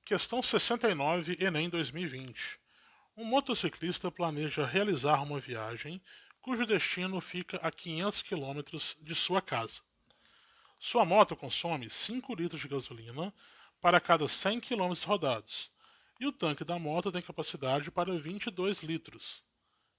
Questão 69, Enem 2020. Um motociclista planeja realizar uma viagem cujo destino fica a 500 km de sua casa. Sua moto consome 5 litros de gasolina para cada 100 km rodados, e o tanque da moto tem capacidade para 22 litros.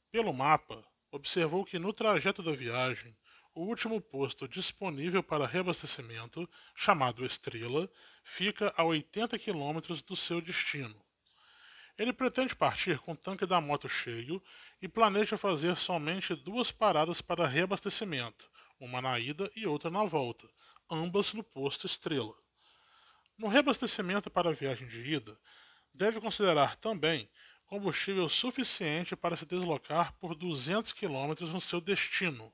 Pelo mapa, observou que no trajeto da viagem, o último posto disponível para reabastecimento, chamado Estrela, fica a 80 km do seu destino. Ele pretende partir com o tanque da moto cheio e planeja fazer somente 2 paradas para reabastecimento, uma na ida e outra na volta, ambas no posto Estrela. No reabastecimento para a viagem de ida, deve considerar também combustível suficiente para se deslocar por 200 km no seu destino.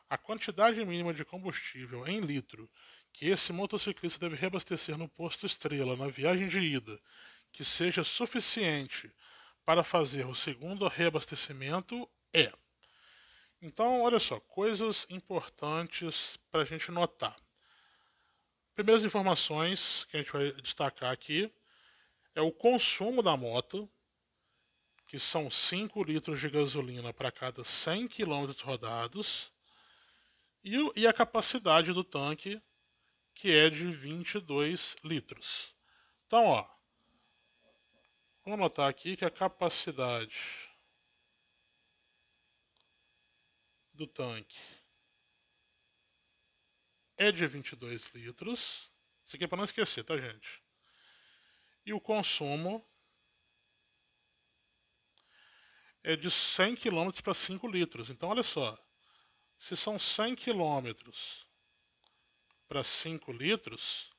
A quantidade mínima de combustível em litro que esse motociclista deve reabastecer no posto Estrela na viagem de ida, que seja suficiente para fazer o segundo reabastecimento, é. Então, olha só, coisas importantes para a gente notar. Primeiras informações que a gente vai destacar aqui é o consumo da moto, que são 5 litros de gasolina para cada 100 km rodados, e a capacidade do tanque, que é de 22 litros. Então, ó, vamos notar aqui que a capacidade do tanque é de 22 litros. Isso aqui é para não esquecer, tá, gente? E o consumo é de 100 km para 5 litros. Então, olha só. Se são 100 km para 5 litros,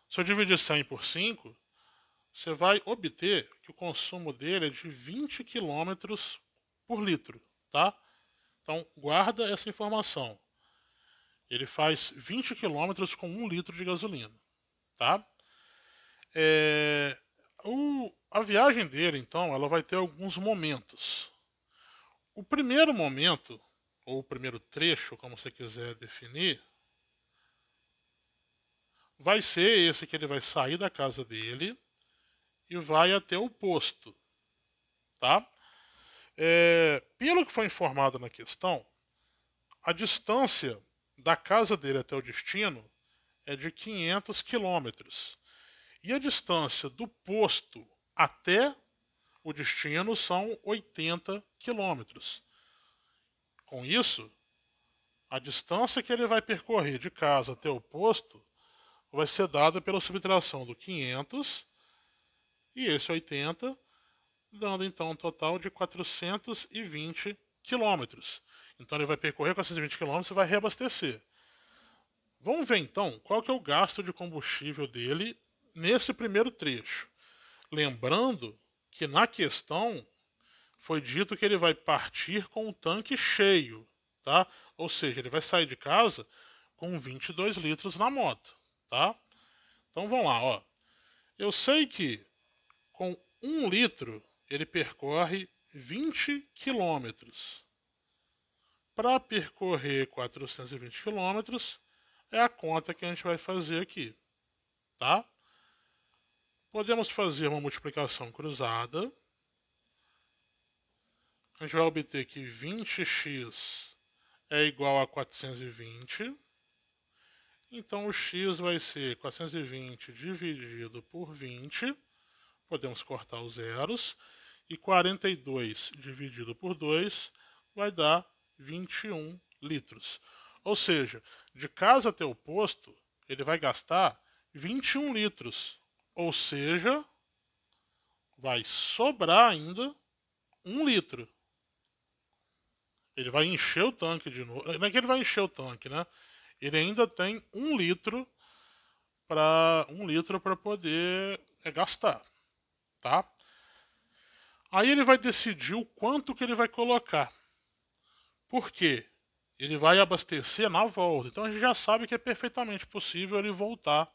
se eu dividir 100 por 5, você vai obter que o consumo dele é de 20 km por litro, tá? Então, guarda essa informação. Ele faz 20 km com 1 litro de gasolina, tá? A viagem dele, então, ela vai ter alguns momentos. O primeiro momento, ou o primeiro trecho, como você quiser definir, vai ser esse que ele vai sair da casa dele e vai até o posto, tá? Pelo que foi informado na questão, a distância da casa dele até o destino é de 500 quilômetros. E a distância do posto até o destino são 80 quilômetros. Com isso, a distância que ele vai percorrer de casa até o posto vai ser dada pela subtração do 500 e esse 80, dando então um total de 420 quilômetros. Então ele vai percorrer 420 quilômetros e vai reabastecer. Vamos ver então qual que é o gasto de combustível dele nesse primeiro trecho. Lembrando que na questão foi dito que ele vai partir com o tanque cheio, tá? Ou seja, ele vai sair de casa com 22 litros na moto, tá? Então vamos lá, ó. Eu sei que com 1 litro ele percorre 20 quilômetros. Para percorrer 420 quilômetros é a conta que a gente vai fazer aqui, tá? Podemos fazer uma multiplicação cruzada. A gente vai obter que 20x é igual a 420. Então o x vai ser 420 dividido por 20. Podemos cortar os zeros. E 42 dividido por 2 vai dar 21 litros. Ou seja, de casa até o posto, ele vai gastar 21 litros. Ou seja, vai sobrar ainda 1 litro. Ele vai encher o tanque de novo. Não é que ele vai encher o tanque, né? Ele ainda tem 1 litro para poder gastar, tá? Aí ele vai decidir o quanto que ele vai colocar. Por quê? Ele vai abastecer na volta. Então a gente já sabe que é perfeitamente possível ele voltar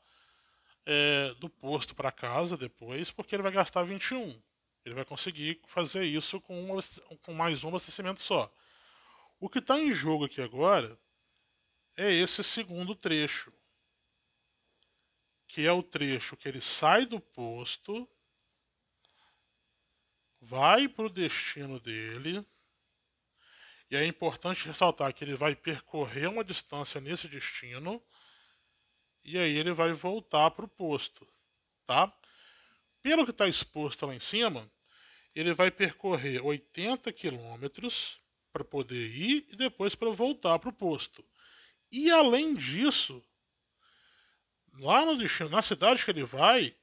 do posto para casa depois, porque ele vai gastar 21. Ele vai conseguir fazer isso com mais um abastecimento só. O que está em jogo aqui agora é esse segundo trecho, que é o trecho que ele sai do posto, vai para o destino dele, e é importante ressaltar que ele vai percorrer uma distância nesse destino, e aí ele vai voltar para o posto, tá? Pelo que está exposto lá em cima, ele vai percorrer 80 quilômetros para poder ir e depois para voltar para o posto. E além disso, lá no destino, na cidade que ele vai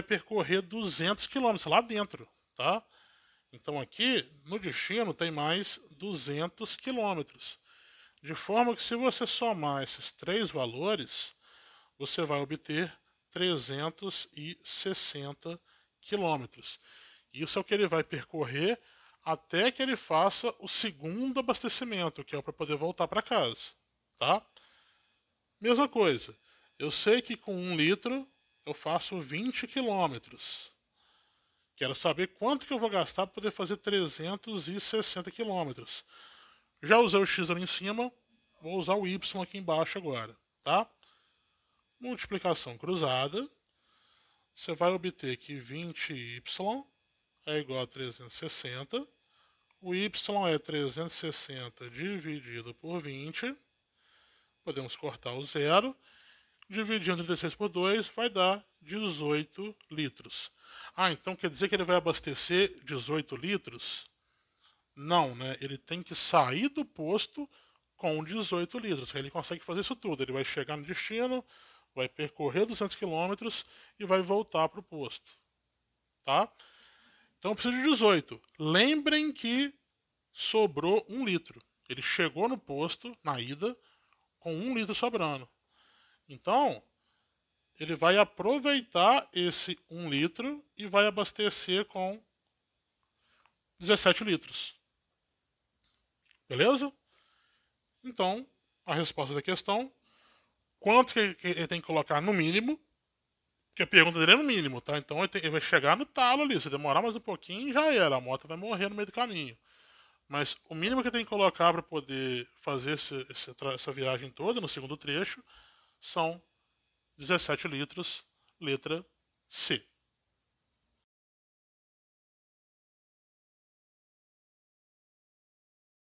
percorrer 200 quilômetros lá dentro, tá? Então aqui no destino tem mais 200 quilômetros. De forma que se você somar esses três valores, você vai obter 360 quilômetros. Isso é o que ele vai percorrer até que ele faça o segundo abastecimento, que é para poder voltar para casa, tá? Mesma coisa, eu sei que com 1 litro eu faço 20 quilômetros. Quero saber quanto que eu vou gastar para poder fazer 360 quilômetros. Já usei o x ali em cima, vou usar o y aqui embaixo agora, tá? Multiplicação cruzada, você vai obter que 20y é igual a 360, o y é 360 dividido por 20, podemos cortar o zero, dividindo 36 por 2 vai dar 18 litros. Ah, então quer dizer que ele vai abastecer 18 litros? Não, né? Ele tem que sair do posto com 18 litros. Ele consegue fazer isso tudo. Ele vai chegar no destino, vai percorrer 200 quilômetros e vai voltar para o posto. Tá? Então eu preciso de 18. Lembrem que sobrou 1 litro. Ele chegou no posto, na ida, com 1 litro sobrando. Então, ele vai aproveitar esse 1 litro e vai abastecer com 17 litros. Beleza? Então, a resposta da questão, quanto que ele tem que colocar no mínimo, que a pergunta dele é no mínimo, tá? Então ele vai chegar no talo ali, se demorar mais um pouquinho, já era, a moto vai morrer no meio do caminho. Mas o mínimo que tem que colocar para poder fazer essa viagem toda, no segundo trecho, são 17 litros, letra C.